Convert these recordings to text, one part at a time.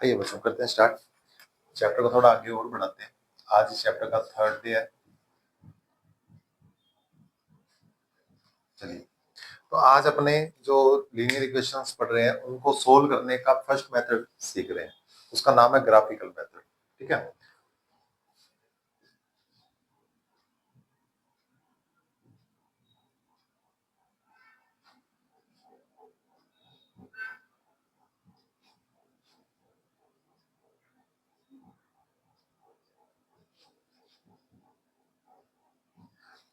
आइए बच्चों करते हैं स्टार्ट। चैप्टर को थोड़ा आगे और बढ़ाते हैं। आज इस चैप्टर का थर्ड डे है। चलिए, तो आज अपने जो लीनियर इक्वेशंस पढ़ रहे हैं उनको सोल्व करने का फर्स्ट मेथड सीख रहे हैं। उसका नाम है ग्राफिकल मेथड। ठीक है,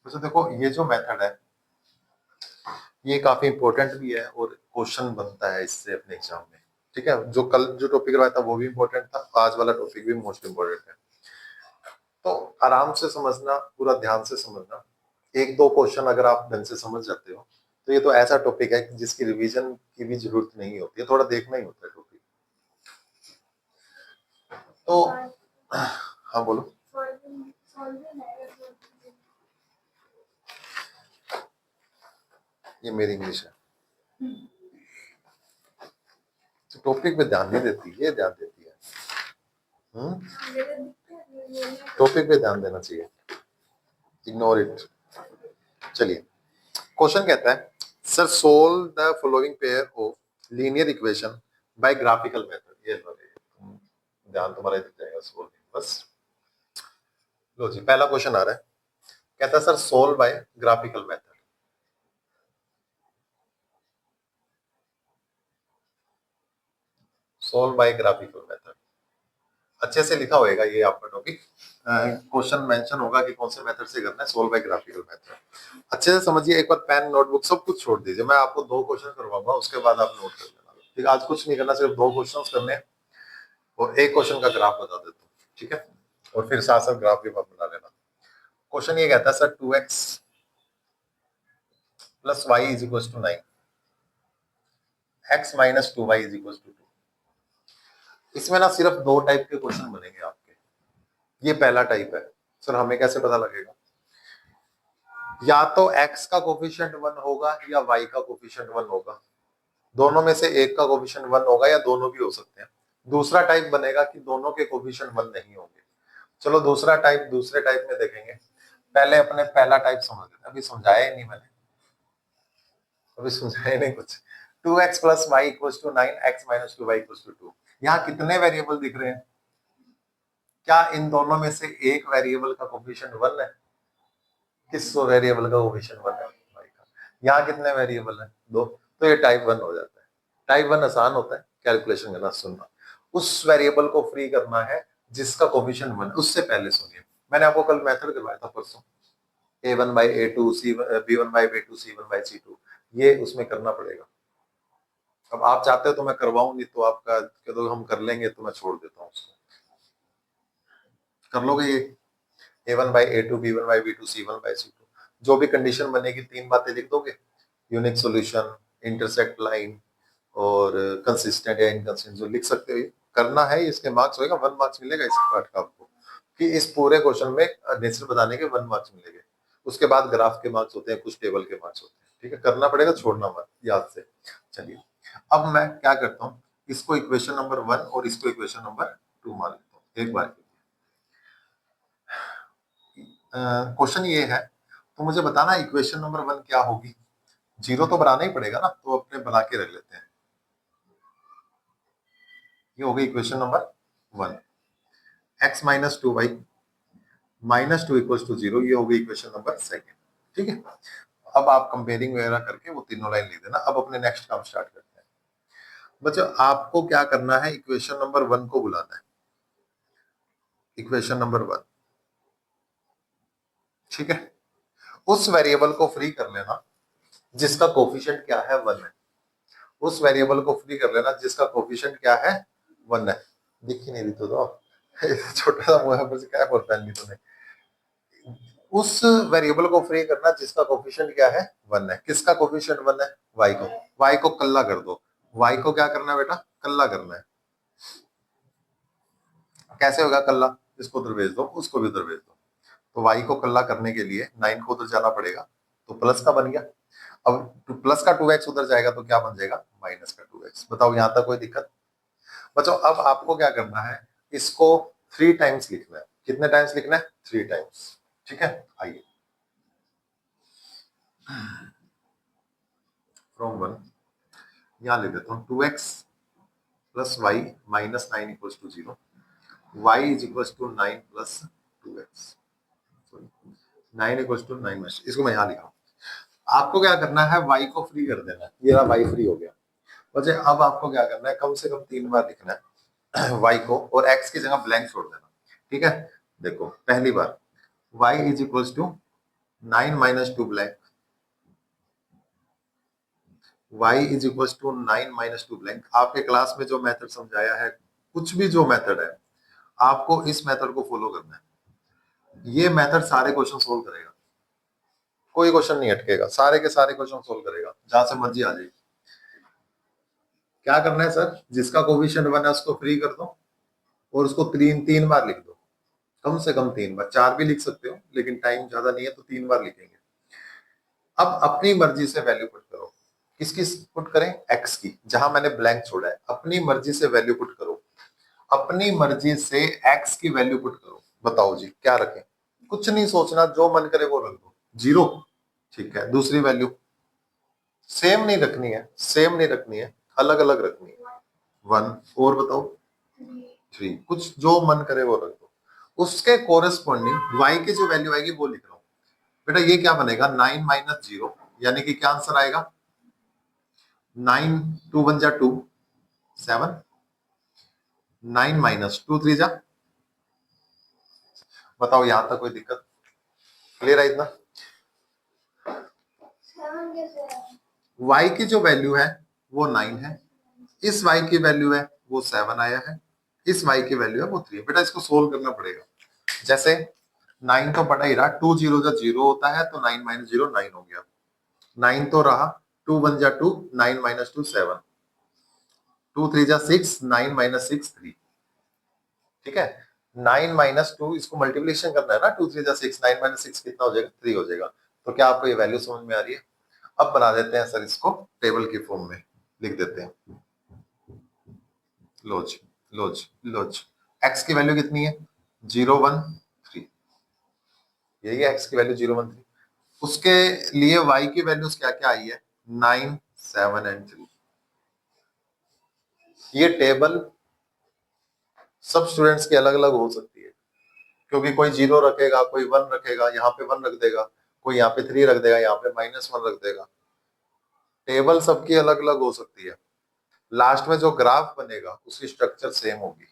तो देखो ये जो मेथड है ये काफी इंपॉर्टेंट भी है और क्वेश्चन बनता है इससे अपने एग्जाम में। ठीक है, जो कल जो टॉपिक करवाया था वो भी इंपॉर्टेंट था, आज वाला टॉपिक भी मोस्ट इंपॉर्टेंट है। तो आराम से समझना, पूरा ध्यान से समझना। एक दो क्वेश्चन अगर आप ढंग से समझ जाते हो तो ये तो ऐसा टॉपिक है जिसकी रिवीजन की भी जरूरत नहीं होती है, थोड़ा देखना ही होता है टॉपिक। तो हाँ बोलो। ये मेरी इंग्लिश है, तो टॉपिक पे ध्यान नहीं देती, ये ध्यान देती है। टॉपिक पे ध्यान देना चाहिए, इग्नोर इट। चलिए, क्वेश्चन कहता है sir solve the following pair of linear equation by graphical method. ये लो, ध्यान तुम्हारा दिख जाएगा सोल्व बस। लो जी, पहला क्वेश्चन आ रहा है, कहता है sir solve by graphical method. Solve by graphical method अच्छे से लिखा होएगा ये आपका टॉपिक। क्वेश्चन मेंशन होगा कि कौन से मेथड से करना है, सोल्व बाय ग्राफिकल मेथड। अच्छे से समझिए, एक बार पेन नोटबुक सब कुछ छोड़ दीजिए। मैं आपको दो क्वेश्चन करवाऊंगा, उसके बाद आप नोट कर लेना। ठीक है, आज कुछ नहीं करना, सिर्फ दो क्वेश्चन करने हैं और एक क्वेश्चन का ग्राफ बता देता हूँ। ठीक है, और फिर साथ साथ ग्राफ भी बना लेना। क्वेश्चन ये कहता है sir 2x plus y is equal to 9, x minus 2y is equal to 2। इसमें ना सिर्फ दो टाइप के क्वेश्चन बनेंगे आपके। ये पहला टाइप है। सर हमें कैसे पता लगेगा? या तो x का कोफिशिएंट 1 होगा या y का कोफिशिएंट 1 होगा। दोनों में से एक का कोफिशिएंट 1 होगा या दोनों भी हो सकते हैं। दूसरा टाइप बनेगा कि दोनों के कोफिशिएंट 1 नहीं होंगे। चलो दूसरा टाइप दूसरे टाइप में देखेंगे। पहले अपने पहला टाइप समझ लेते हैं। अभी समझाया ही नहीं मैंने, अभी समझाया नहीं कुछ। 2x plus y equal to 9, x minus 2y equal to 2। यहाँ कितने वेरिएबल दिख रहे हैं? क्या इन दोनों में से एक वेरिएबल का कोफिशिएंट 1 है? किस वेरिएबल का कोफिशिएंट 1 है? y का। यहाँ कितने वेरिएबल है? 2। तो ये टाइप 1 हो जाता है। टाइप 1 आसान होता है कैलकुलेशन करना। सुनना, उस वेरिएबल को फ्री करना है जिसका कोफिशिएंट 1। उससे पहले सुनिए, मैंने आपको कल मेथड करवाया था परसों, a1 by a2 b1 by b2 c1 by c2। ये उसमें करना पड़ेगा। अब आप चाहते हो तो मैं करवाऊं, नहीं तो आपका कह दो हम कर लेंगे तो मैं छोड़ देता हूँ उसको। कर लोगे ये a1 by a2 b1 by b2 c1 by c2। जो भी कंडीशन बनेगी तीन बातें लिख दोगे, यूनिक सॉल्यूशन, इंटरसेक्ट लाइन और कंसिस्टेंट या इनकंसिस्टेंट, जो लिख सकते हो। ये करना है, इसके मार्क्स होएगा, 1 मार्क्स मिलेगा इस पार्ट का आपको, कि इस पूरे क्वेश्चन में नेचर बताने के 1 मार्क्स मिलेंगे। उसके बाद ग्राफ के मार्क्स होते हैं, कुछ टेबल के मार्क्स होते हैं। ठीक है, करना पड़ेगा, छोड़ना मत, याद से। चलिए, अब मैं क्या करता हूँ, इसको इक्वेशन नंबर 1 और इसको इक्वेशन नंबर 2 मान लेता हूँ एक बार। क्वेश्चन ये है, तो मुझे बताना इक्वेशन नंबर 1 क्या होगी। जीरो तो बनाना ही पड़ेगा ना, तो अपने बना के रख लेते हैं। ये हो गई equation number 1। x minus 2y minus 2 equals to 0, ये हो गई इक्वेशन नंबर 2। ठीक है, अब आप कंपेयरिंग वगैरह करके वो तीनों लाइन लिख देना। अब अपने नेक्स्ट काम स्टार्ट करते हैं। बच्चों आपको क्या करना है, इक्वेशन नंबर 1 को बुलाना है, इक्वेशन नंबर 1। ठीक है, उस वेरिएबल को फ्री कर लेना जिसका कोफिशिएंट क्या है, 1 है। उस वेरिएबल को फ्री कर लेना जिसका कोफिशिएंट क्या है, 1 है। दिख ही नहीं रही तो दो छोटा सा मुंह है, पर क्या बोल पहन ली तूने। उस वेरिएबल को फ्री करना जिसका कोफिशिएंट क्या है, 1 है। किसका कोफिशिएंट 1 है? y को। y को कल्ला कर दो। y को क्या करना है बेटा? कल्ला करना है। कैसे होगा कल्ला? इसको उधर भेज दो, उसको भी उधर भेज दो। तो y को कल्ला करने के लिए 9 को उधर जाना पड़ेगा, तो प्लस का बन गया। अब प्लस का 2x उधर जाएगा तो क्या बन जाएगा? माइनस का 2x। बताओ, यहां तक कोई दिक्कत? बच्चों अब आपको क्या करना है, इसको 3 टाइम्स लिखना है। कितने टाइम्स लिखना है? 3 टाइम्स। ठीक है, आइए फ्रॉम 1 यहां लिख देता हूं 2x plus y minus 9 equals to 0, y is equals to 9 plus 2x, sorry 9 equals to 9 minus, इसको मैं यहां लिखा। आपको क्या करना है, y को फ्री कर देना है, ये रहा y फ्री हो गया। बच्चे अब आपको क्या करना है, कम से कम 3 बार लिखना है y को, और x की जगह ब्लैंक छोड़ देना। ठीक है, देखो पहली बार y is equals to 9 minus 2 blank, y is equals to 9 minus 2 blank. आपके क्लास में जो मेथड समझाया है, कुछ भी जो मेथड है, आपको इस मेथड को फॉलो करना है। ये मेथड सारे क्वेश्चन सोल्व करेगा, कोई क्वेश्चन नहीं अटकेगा, सारे के सारे क्वेश्चन सोल्व करेगा, जहां से मर्जी आ जाएगी। क्या करना है सर, जिसका कोफिशिएंट 1 है उसको फ्री कर दो, और उसको 3 बार लिख दो, कम से कम 3 बार, 4 भी लिख सकते हो, लेकिन टाइम ज्यादा नहीं है तो 3 बार लिखेंगे। अब अपनी मर्जी से वैल्यू पुट करो। किसकी पुट करें? एक्स की, जहां मैंने ब्लैंक छोड़ा है। अपनी मर्जी से वैल्यू पुट करो, अपनी मर्जी से एक्स की वैल्यू पुट करो। बताओ जी क्या रखें? कुछ नहीं सोचना, जो मन करे वो रख दो। 0, ठीक है। दूसरी वैल्यू सेम नहीं रखनी है, सेम नहीं रखनी है, अलग अलग रखनी है। 1, और बताओ 3, कुछ जो मन करे वो रख दो। उसके कोरेस्पॉन्डिंग y की जो वैल्यू आएगी वो लिख रहा हूं। बेटा ये क्या बनेगा, 9 माइनस 0, यानी कि क्या आंसर आएगा? 9 2 1 जा 2, 7, 9 माइनस 2 3 जा। बताओ यहां तक कोई दिक्कत? क्लियर है इतना? y की जो वैल्यू है वो 9 है, इस y की वैल्यू है वो 7 आया है, इस y की वैल्यू है वो 3 है। बेटा इसको सोल्व करना पड़ेगा। जैसे 9 तो पता ही रहा, 2 0 जा 0 होता है, तो 9 माइनस 0 9 हो गया। 9 तो रहा, 2 1 जा 2, 9 माइनस 2 7, 2 3 जा 6, 9 माइनस 6 3। ठीक है, 9 माइनस 2, इसको मल्टीप्लिकेशन करना है ना, 2 3 जा 6, 9 माइनस 6 कितना हो जाएगा? 3 हो जाएगा। तो क्या आपको ये वैल्यू समझ में आ रही है? अब बना देते हैं सर, इसको टेबल की फॉर्म में लिख देते हैं। लोज लोज लोज, एक्स की वैल्यू कितनी है? 0 1 3, यही है एक्स की वैल्यू 0 1 3। उसके लिए y की वैल्यूज क्या क्या आई है? 9 7 एंड 3। ये टेबल सब स्टूडेंट्स की अलग अलग हो सकती है, क्योंकि कोई 0 रखेगा, कोई 1 रखेगा, यहाँ पे 1 रख देगा, कोई यहाँ पे 3 रख देगा, यहाँ पे -1 रख देगा। टेबल सबकी अलग अलग हो सकती है। लास्ट में जो ग्राफ बनेगा उसकी स्ट्रक्चर सेम होगी,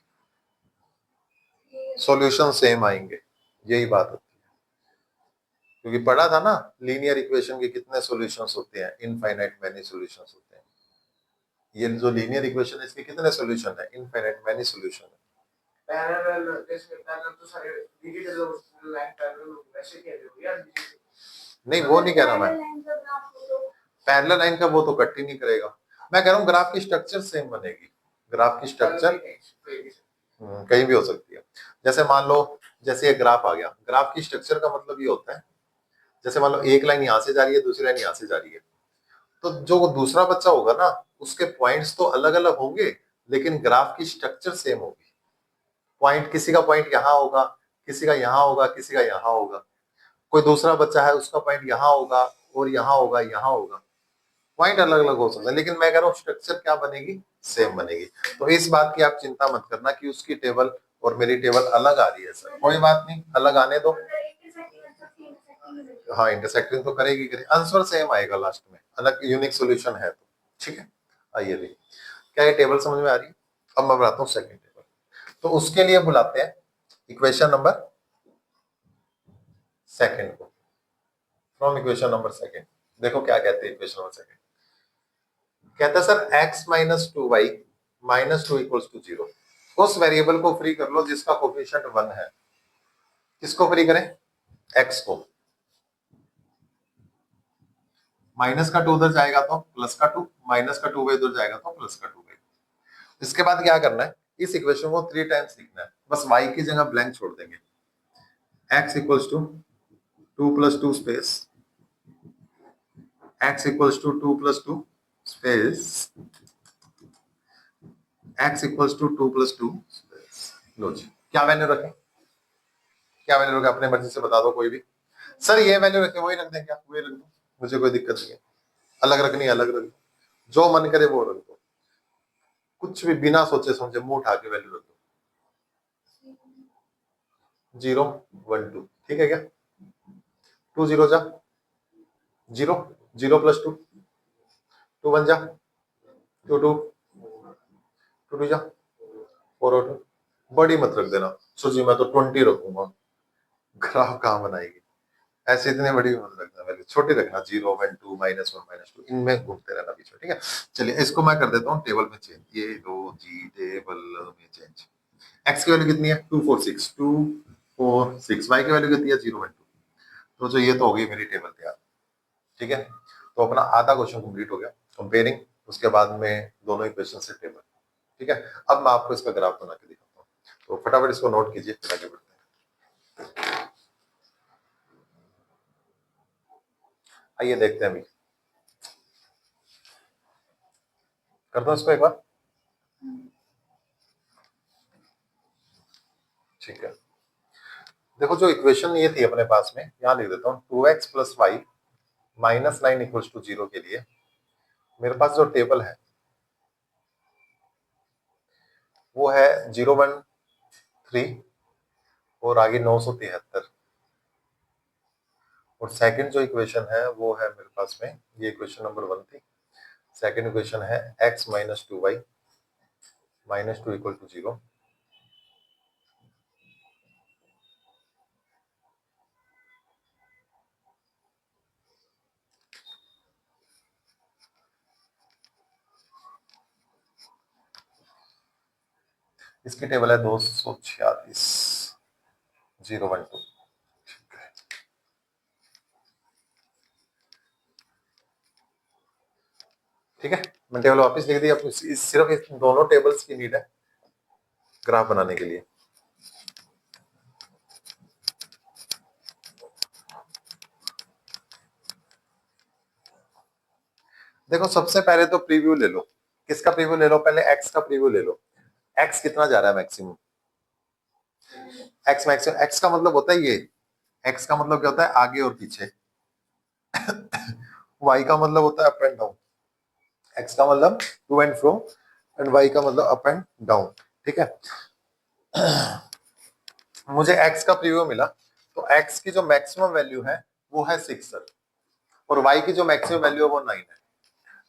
सॉल्यूशन सेम आएंगे, यही बात होती है। क्योंकि पढ़ा था ना, लीनियर इक्वेशन के कितने सॉल्यूशंस होते हैं? इनफाइनाइट मैनी सॉल्यूशंस होते हैं। ये जो लीनियर इक्वेशन है इसके कितने सॉल्यूशन है? इनफाइनाइट मैनी सॉल्यूशन है। पैरेलल, जैसे पैरेलल तो सारे डिजिटल लाइन पैरेलल वैसे कह रहे हो यार? नहीं वो नहीं कह रहा मैं, पैरेलल लाइन का वो तो कट ही नहीं करेगा। मैं कह रहा हूँ ग्राफ की स्ट्रक्चर सेम बनेगी, ग्राफ की स्ट्रक्चर कहीं भी हो सकती है। जैसे मान लो, जैसे ये ग्राफ आ गया, ग्राफ की स्ट्रक्चर का मतलब ये होता है, जैसे मान लो एक लाइन यहाँ से जा रही है, दूसरी लाइन यहाँ से जा रही है, तो जो दूसरा बच्चा होगा ना, उसके पॉइंट्स तो अलग अलग होंगे, लेकिन ग्राफ की स्ट्रक्चर सेम होगी। पॉइंट, किसी का पॉइंट यहाँ होगा, किसी का यहाँ होगा, किसी का यहाँ होगा, कोई दूसरा बच्चा है उसका पॉइंट यहाँ होगा और यहाँ होगा, यहाँ होगा, पॉइंट अलग अलग हो सकता है, लेकिन मैं कह रहा हूँ स्ट्रक्चर क्या बनेगी? सेम बनेगी। तो इस बात की आप चिंता मत करना कि उसकी टेबल और मेरी टेबल अलग आ रही है सर, कोई बात नहीं, अलग आने दो। हाँ इंटरसेक्टिंग तो करेगी, आंसर सेम आएगा लास्ट में, अलग यूनिक सॉल्यूशन है तो। ठीक है, आइए भी, क्या ये टेबल समझ में आ रही है? अब मैं बनाता हूँ सेकंड टेबल। तो उसके लिए बुलाते हैं इक्वेशन नंबर सेकंड को, फ्रॉम इक्वेशन नंबर सेकंड। देखो क्या कहते हैं इक्वेशन नंबर सेकंड, कहता है sir x minus 2y minus 2 equals to 0। उस वेरिएबल को फ्री कर लो जिसका कोफिशिएंट 1 है। किसको फ्री करें? x को। माइनस का 2 उधर जाएगा तो प्लस का 2, माइनस का 2 उधर जाएगा तो प्लस का 2। इसके बाद क्या करना है, इस इक्वेशन को 3 टाइम्स लिखना है, बस y की जगह ब्लैंक छोड़ देंगे। x equals to 2 plus 2 space, x equals to 2 plus 2 space, x equals to 2+2। लो जी, क्या वैल्यू रखें, क्या वैल्यू रखें, अपने मर्जी से बता दो कोई भी। सर ये वैल्यू रखें, वही रख दें क्या, वही रख दो, मुझे कोई दिक्कत नहीं है। अलग रखनी है अलग रख दो, जो मन करे वो रख दो, कुछ भी बिना सोचे समझे मुंह उठा के वैल्यू रख दो। 0 1 2, ठीक है क्या? 2 0 जा 0, 0+2, 2 1 जा 2 2, 2 2 जा 4 और 2, बड़ी मत रख देना। सोचिए मैं तो 20 रखूंगा, ग्राफ कहाँ बनाएगी, ऐसे इतने बड़ी मत रखना, वैल्यू छोटी रखना, 0 1 2 -1 -2, इनमें घूमते रहना बीच में, ठीक है। चलिए इसको मैं कर देता हूँ टेबल में चेंज, ये लो जी टेबल में चेंज। एक्स की वैल्यू कितनी है 2 4 6, 2 4 6, वाई की वैल्यू कितनी है 0 1 2। तो जो ये तो हो गई मेरी टेबल तैयार, ठीक है। तो अपना आधा क्वेश्चन कंप्लीट हो गया, कंपेयरिंग, उसके बाद में दोनों इक्वेशन से टेबल, ठीक है। अब मैं आपको इसका ग्राफ बना के दिखाता हूँ, तो फटाफट इसको नोट कीजिए फिर आगे बढ़ते हैं। आइए देखते हैं, अभी करता हूँ इसको एक बार, ठीक है। देखो जो इक्वेशन ये थी अपने पास में, यहाँ लिख देता हूँ 2x + y -9 = 0 के लिए मेरे पास जो टेबल है वो है 013 और आगे 973, और सेकंड जो इक्वेशन है वो है मेरे पास में, ये इक्वेशन नंबर 1 थी। सेकंड इक्वेशन है x - 2y -2 = 0। इसकी टेबल है 246 012, ठीक है। मैं टेबल वापस लिख दी, अब सिर्फ इस दोनों टेबल्स की नीड है ग्राफ बनाने के लिए। देखो सबसे पहले तो प्रीव्यू ले लो, किसका प्रीव्यू ले लो, पहले एक्स का प्रीव्यू ले लो। एक्स कितना जा रहा है मैक्सिमम, एक्स मैक्सिमम, एक्स का मतलब होता है ये, एक्स का मतलब क्या होता है आगे और पीछे, वाई का मतलब होता है अप एंड डाउन, एक्स का मतलब to and fro, and y का मतलब अप एंड डाउन, ठीक है। मुझे एक्स का प्रीव्यू मिला, तो एक्स की जो मैक्सिमम वैल्यू है वो है 6 सर, और वाई की जो मैक्सिमम वैल्यू है वो 9 है।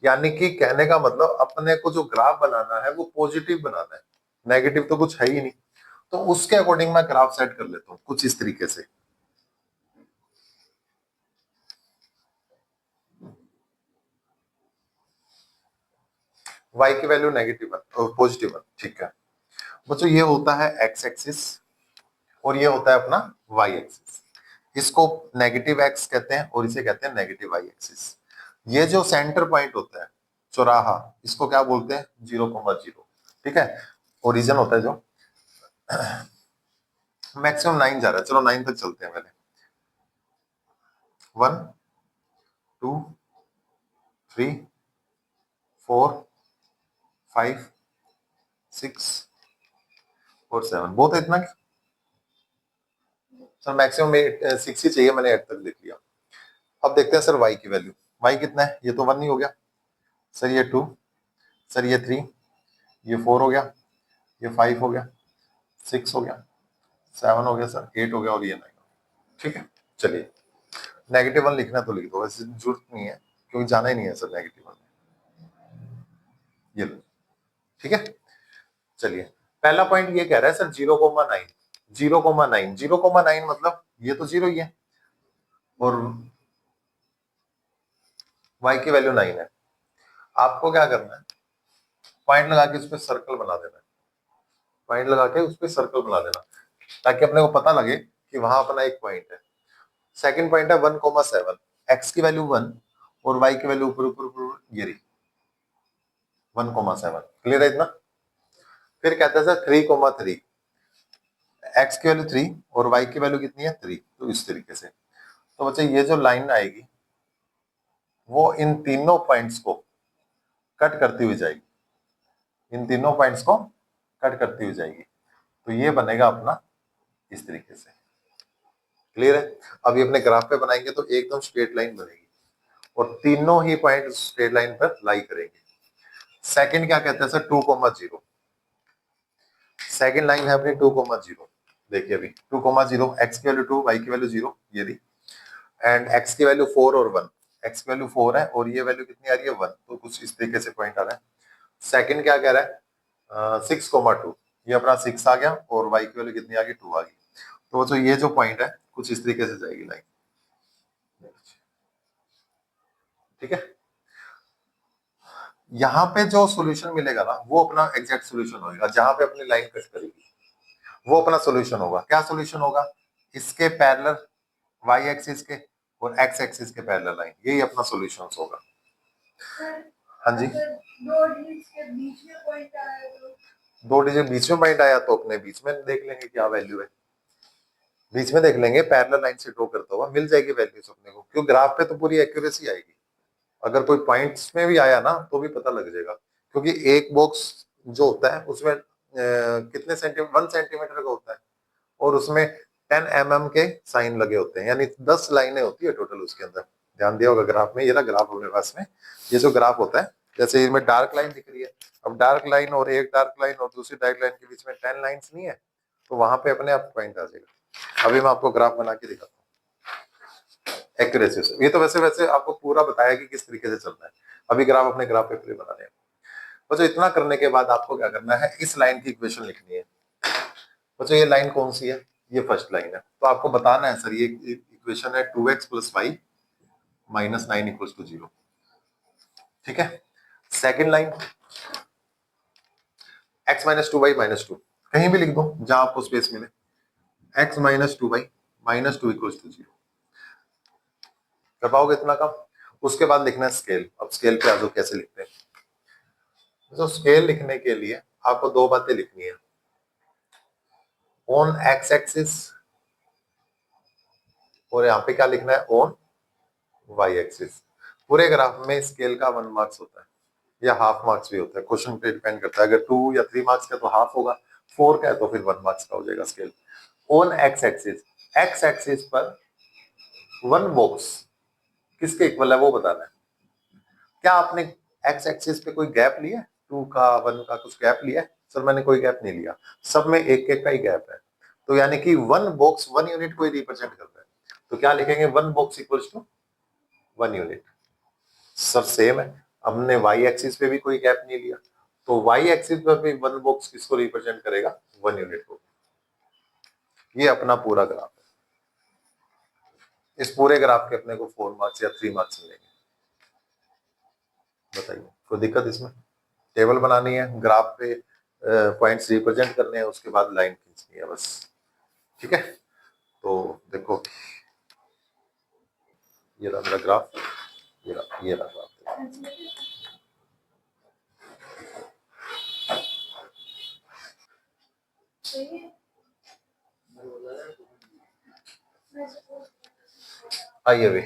यानी कि कहने का मतलब अपने को जो ग्राफ बनाना है वो पॉजिटिव बनाना है, नेगेटिव तो कुछ है ही नहीं। तो उसके अकॉर्डिंग मैं ग्राफ सेट कर लेता हूँ कुछ इस तरीके से, y की वैल्यू -1 और +1, ठीक है। बच्चों ये होता है x एक्सिस और ये होता है अपना y एक्सिस, इसको नेगेटिव x कहते हैं और इसे कहते हैं नेगेटिव y एक्सिस। ये जो सेंटर पॉइंट होता है चौराहा, इसको क्या बोलते हैं 0,0, ठीक है। ओरिजिन होता है जो, मैक्सिमम 9 जा रहा है, चलो 9 तक चलते हैं पहले। 1 2 3 4 5 6 और 7, बहुत है इतना, सर मैक्सिमम 6 ही चाहिए, मैंने 8 तक देख लिया। अब देखते हैं सर y की वैल्यू, y कितना है, ये तो 1 ही हो गया सर, ये 2, सर ये 3, ये 4 हो गया, ये 5 हो गया, 6 हो गया, 7 हो गया सर, 8 हो गया और ये 9, ठीक है। चलिए -1 लिखना तो लिख दो, वैसे जरूरत नहीं है क्योंकि जाना ही नहीं है सर -1 में, ये लो, ठीक है। चलिए पहला पॉइंट ये कह रहा है सर 0,9, 0,9, 0,9 मतलब ये तो 0 ही है और y की वैल्यू 9 है। आपको क्या करना है, पॉइंट लगा के उस पर सर्कल बना देना है, पॉइंट लगा के उस पर सर्कल बना देना, ताकि अपने को पता लगे कि वहां अपना एक पॉइंट है। सेकंड पॉइंट है 1,7, एक्स की वैल्यू 1 और वाई की वैल्यू ऊपर ऊपर ऊपर ये रही 1,7, क्लियर है इतना। फिर कहते हैं सर 3,3, एक्स की वैल्यू 3 और वाई की वैल्यू कितनी है 3, तो इस तरीके से। तो बच्चे ये जो लाइन आएगी वो इन तीनों पॉइंट्स को कट करती हुई जाएगी, इन तीनों पॉइंट्स को कट करती हुई जाएगी, तो ये बनेगा अपना इस तरीके से। क्लियर है? अभी अपने ग्राफ पे बनाएंगे तो एकदम स्ट्रेट लाइन बनेगी और तीनों ही पॉइंट स्ट्रेट लाइन पर लाई करेंगे। सेकंड क्या कहते हैं सर? 2,0। सेकंड लाइन है अपनी 2,0। देखिए अभी 2,0, एक्स की वैल्यू 2, वाई की वैल्यू 0, ये दी, एंड एक्स की वैल्यू 4 और 1। एक्स की वैल्यू 4 है और ये वैल्यू कितनी आ रही है? 1। तो कुछ इस तरीके से पॉइंट आ रहा है। सेकंड क्या कह रहा है? 6,2, ये अपना 6 आ गया और वाई की वैल्यू कितनी आ गई? 2 आ गई। तो जो ये जो पॉइंट है कुछ इस तरीके से जाएगी लाइन। ठीक है, यहाँ पे जो सॉल्यूशन मिलेगा ना वो अपना एग्जैक्ट सॉल्यूशन होगा। जहां पे अपनी लाइन कट करेगी वो अपना सॉल्यूशन होगा। क्या सॉल्यूशन होगा? इसके पैरेलल वाई एक्सिस के और एक्स एक्सिस के पैरेलल लाइन, यही अपना सॉल्यूशन होगा। हाँ जी, 2 डिजिट के बीच में पॉइंट आया तो 2 डिजिट बीच में पॉइंट आया तो अपने बीच में देख लेंगे क्या वैल्यू है, बीच में देख लेंगे। पैरेलल लाइन से ड्रॉ करता हुआ मिल जाएगी वैल्यूज अपने को, क्योंकि ग्राफ पे तो पूरी एक्यूरेसी आएगी। अगर कोई पॉइंट्स में भी आया ना तो भी पता लग जाएगा, क्योंकि एक बॉक्स जो होता है उसमें कितने सेंटीमीटर? 1 सेंटीमीटर का होता है और उसमें 10 mm के साइन लगे होते हैं, यानी 10 लाइनें होती है टोटल उसके अंदर। ध्यान दिया होगा ग्राफ में, ये ना ग्राफ अपने पास में, ये जो ग्राफ होता है, जैसे इसमें डार्क लाइन दिख रही है, अब डार्क लाइन और एक डार्क लाइन और दूसरी डार्क लाइन के बीच में 10 लाइन्स नहीं है, तो वहां पे अपने आप पॉइंट आ जाएगा। अभी मैं आपको ग्राफ बना के दिखाता हूँ एक्यूरेसी से। ये तो वैसे वैसे आपको पूरा बताया कि किस तरीके से चलना है। अभी ग्राफ अपने ग्राफ पेपर बना रहे हैं। बच्चों इतना करने के बाद आपको क्या करना है? इस लाइन की इक्वेशन लिखनी है। बच्चों ये लाइन कौन सी है? ये फर्स्ट लाइन है, तो आपको बताना है सर ये इक्वेशन है 2x + y - 9 = 0। ठीक है, सेकंड लाइन x - 2y - 2, कहीं भी लिख दो जहां आपको स्पेस मिले। x - 2y - 2 = 0। कर पाओगे इतना काम? उसके बाद लिखना है स्केल। अब स्केल पे आ जाओ, कैसे लिखते हैं? तो स्केल लिखने के लिए आपको दो बातें लिखनी है। ऑन एक्स एक्सिस, और यहाँ पे क्या लिखना है? On y axis. पूरे ग्राफ में स्केल का 1 मार्क्स होता है या हाफ मार्क्स भी होता है, क्वेश्चन पे डिपेंड करता है। अगर 2 या 3 मार्क्स का तो हाफ होगा, 4 का है तो फिर 1 मार्क्स का हो जाएगा स्केल। ऑन एक्स एक्सिस पर 1 बॉक्स किसके इक्वल है वो बताना है। क्या आपने एक्स एक्सिस पे कोई गैप लिया है? 2 का 1 का कुछ गैप लिया है? सर मैंने कोई गैप नहीं लिया, सब में एक एक का ही गैप है। तो यानी कि 1 बॉक्स 1 यूनिट को ही रिप्रेजेंट करता है। तो क्या लिखेंगे? 1 box equals to 1 unit. Sir same है, हमने वाई एक्सिस पे भी कोई गैप नहीं लिया, तो वाई एक्सिस पर भी 1 बॉक्स किसको रिप्रेजेंट करेगा? 1 यूनिट को। ये अपना पूरा ग्राफ है। इस पूरे ग्राफ के अपने को 4 मार्क्स या 3 मार्क्स मिलेंगे। बताइए कोई दिक्कत इसमें? टेबल बनानी है, ग्राफ पे पॉइंट्स रिप्रेजेंट करने हैं, उसके बाद लाइन खींचनी है बस। ठीक है, तो देखो ये रहा मेरा ग्राफ, ये रहा ग्राफ। आइए अभी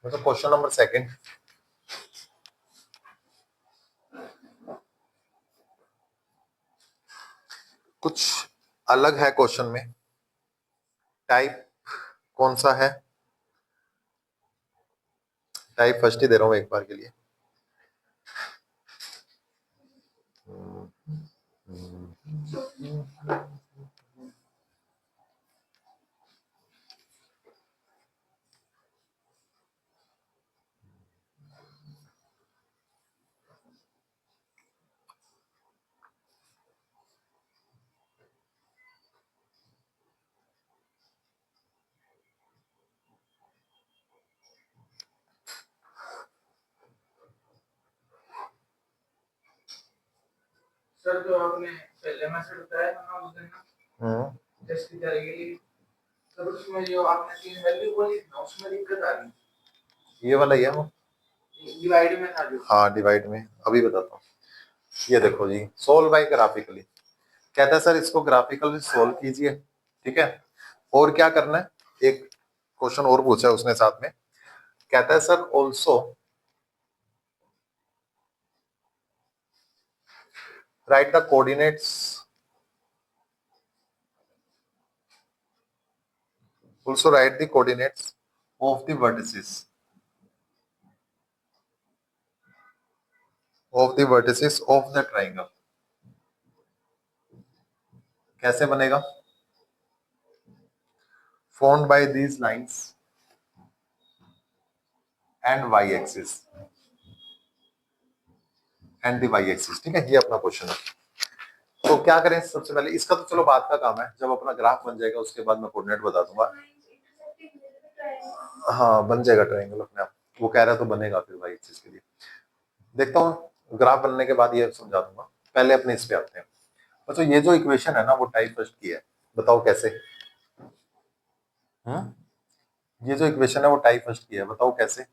मतलब क्वेश्चन नंबर सेकंड। कुछ अलग है क्वेश्चन में। टाइप कौन सा है? टाइप फर्स्ट ही दे रहा हूं एक बार के लिए। सर जो आपने पहले मैसेज बताया था ना उस दिन, टेस्ट की जाएगी। तब उसमें जो आपने 3 वैल्यू बोली ना उसमें दिक्कत आ रही। ये वाला ही है वो, डिवाइड में था जो। हाँ डिवाइड में, अभी बताता हूँ। ये देखो जी, सोल्व बाय ग्राफिकली, कहता है सर इसको ग्राफिकली सोल्व कीजिए, ठीक है। और क्या करना है, एक क्वेश्चन और पूछा है उसने साथ में, कहता है sir also right the coordinates, also write the coordinates of the vertices of the triangle। कैसे बनेगा, formed by these lines and y axis and the y axis, ठीक है। ये अपना क्वेश्चन है। तो क्या करें, सबसे पहले इसका तो चलो बात का काम है, जब अपना ग्राफ बन जाएगा उसके बाद मैं कोऑर्डिनेट बता दूंगा। हाँ बन जाएगा ट्रायंगल अपने आप, वो कह रहा है तो बनेगा फिर y एक्सिस के लिए। देखता हूँ ग्राफ बनने के बाद ये समझा दूंगा, पहले अपने इस पे आते हैं। अच्छा ये जो इक्वेशन है ना वो टाइप फर्स्ट की है, बताओ कैसे। ये जो इक्वेशन है वो टाइप फर्स्ट की है, बताओ कैसे।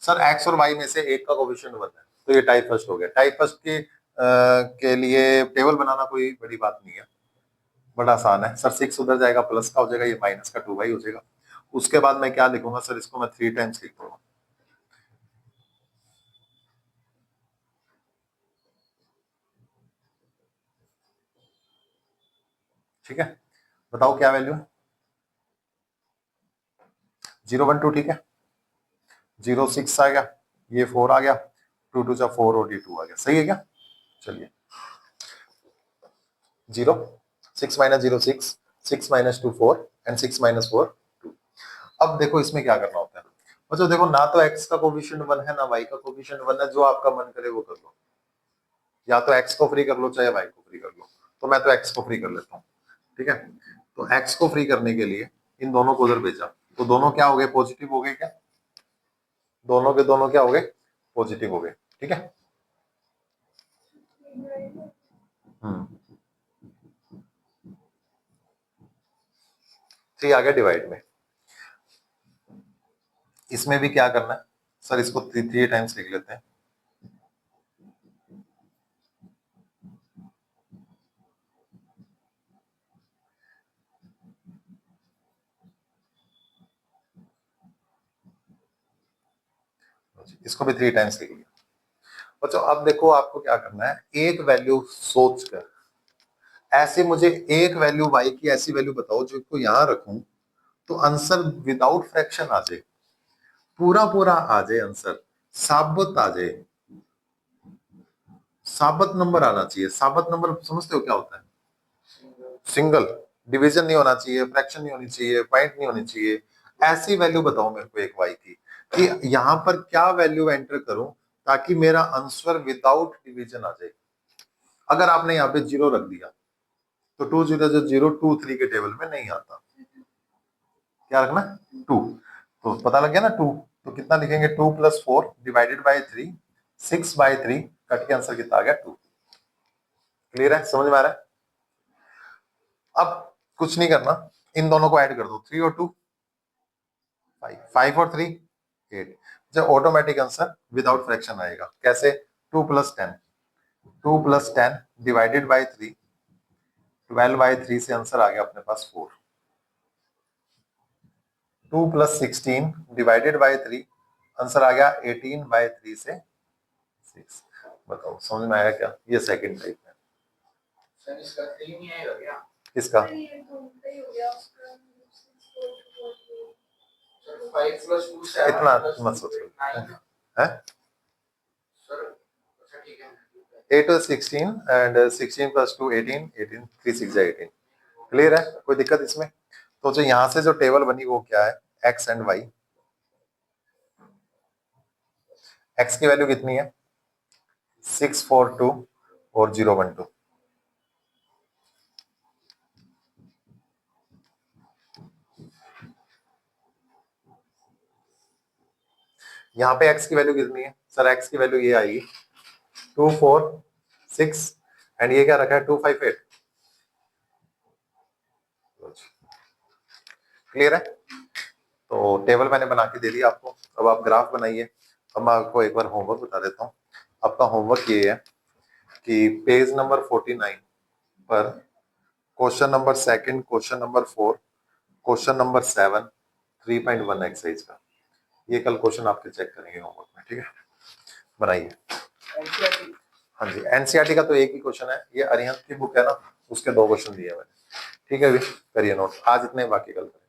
सर एक्स और वाई में से एक का कोफिशिएंट 1 है, तो ये टाइप फर्स्ट हो गया। टाइप फर्स्ट के लिए टेबल बनाना कोई बड़ी बात नहीं है, बड़ा आसान है। सर 6 उधर जाएगा प्लस का हो जाएगा, ये माइनस का 2y हो जाएगा। उसके बाद मैं क्या लिखूंगा सर, इसको मैं 3 टाइम्स लिख दूंगा, ठीक है। बताओ क्या वैल्यू है, 0 1 2, ठीक है। 0 6 आ गया, ये 4 आ गया, 2 2 जा 4 और ये 2 आ गया, सही है क्या। चलिए 0 6 माइनस 0 6, 6 माइनस 2 4 एंड 6 माइनस 4 2। अब देखो इसमें क्या करना होता है, मतलब देखो ना तो x का कोफिशिएंट 1 है ना y का कोफिशिएंट 1 है, जो आपका मन करे वो कर लो, या तो x को फ्री कर लो चाहे y को फ्री कर लो। तो मैं तो x को फ्री कर लेता हूँ, ठीक है। तो x को फ्री करने के लिए इन दोनों को उधर भेजा, तो दोनों क्या हो गए, पॉजिटिव हो गए क्या, दोनों के दोनों क्या हो गए, पॉजिटिव हो गए, ठीक है। हम्म 3 आ गया डिवाइड में। इसमें भी क्या करना है सर, इसको 3 टाइम्स लिख लेते हैं। इसको भी 3 टाइम्स लिख लिया। बच्चों अब देखो आपको क्या करना है, एक वैल्यू सोचकर, ऐसे मुझे एक वैल्यू y की ऐसी वैल्यू बताओ जो को यहां रखूं तो आंसर विदाउट फ्रैक्शन आ जाए, पूरा पूरा आ जाए आंसर, साबित आ जाए। साबित नंबर आना चाहिए। साबित नंबर समझते हो क्या होता है, सिंगल, डिवीजन नहीं होना चाहिए, फ्रैक्शन नहीं होनी चाहिए, पॉइंट नहीं होनी चाहिए। ऐसी वैल्यू बताओ मेरे को एक y की, कि यहां पर क्या वैल्यू एंटर करूं ताकि मेरा आंसर विदाउट डिवीजन आ जाए। अगर आपने यहाँ पे 0 रख दिया तो 2 0 जो 0 2 3 के टेबल में नहीं आता, क्या रखना, 2। तो पता लग गया ना 2, तो कितना लिखेंगे, 2 + 4 डिवाइडेड बाय 3, 6/3, कट के आंसर कितना आ गया, 2। क्लियर है, समझ में आ रहा है। अब कुछ नहीं करना, इन दोनों को ऐड कर दो, 3 और 2 5, 5 और 3 8, जब ऑटोमेटिक आंसर विदाउट फ्रैक्शन आएगा। कैसे, 2 + 10, 2 + 10 डिवाइडेड बाय 3, 12/3 से आंसर आ गया अपने पास 4। 2 + 16 डिवाइडेड बाय 3, आंसर आ गया 18/3 से 6। बताओ समझ में आया क्या, ये सेकंड टाइप है। सर इसका 3 ही आएगा क्या, किसका, सर 5 + 2 7 इतना + मत 2 सोचो 9 है। सर अच्छा ठीक है। 8 + 16 एंड 16 + 2 18, 18 3 6 जा 18। क्लियर है, कोई दिक्कत इसमें। तो जो यहाँ से जो टेबल बनी वो क्या है, एक्स एंड वाई। एक्स की वैल्यू कितनी है, 6 4 2 और 0 1 2। यहाँ पे x की वैल्यू कितनी है सर? x की वैल्यू ये आएगी 2 4 6 एंड ये क्या रखा है 2 5 8। क्लियर है? तो टेबल मैंने बना के दे दी आपको, अब आप ग्राफ बनाइए। अब मैं आपको एक बार होमवर्क बता देता हूँ। आपका होमवर्क ये है कि पेज नंबर 49 पर question number 2, question number 4, question number 7 3.1 exercise का ये कल क्वेश्चन आपके चेक करेंगे होमवर्क में, ठीक है? बनाइए। एनसीईआरटी हाँ जी, एनसीईआरटी का तो एक ही क्वेश्चन है, ये अरिहंत की बुक है ना, उसके 2 क्वेश्चन दिए मैंने, ठीक है? अभी करिए नोट, आज इतने, बाकी कल करें।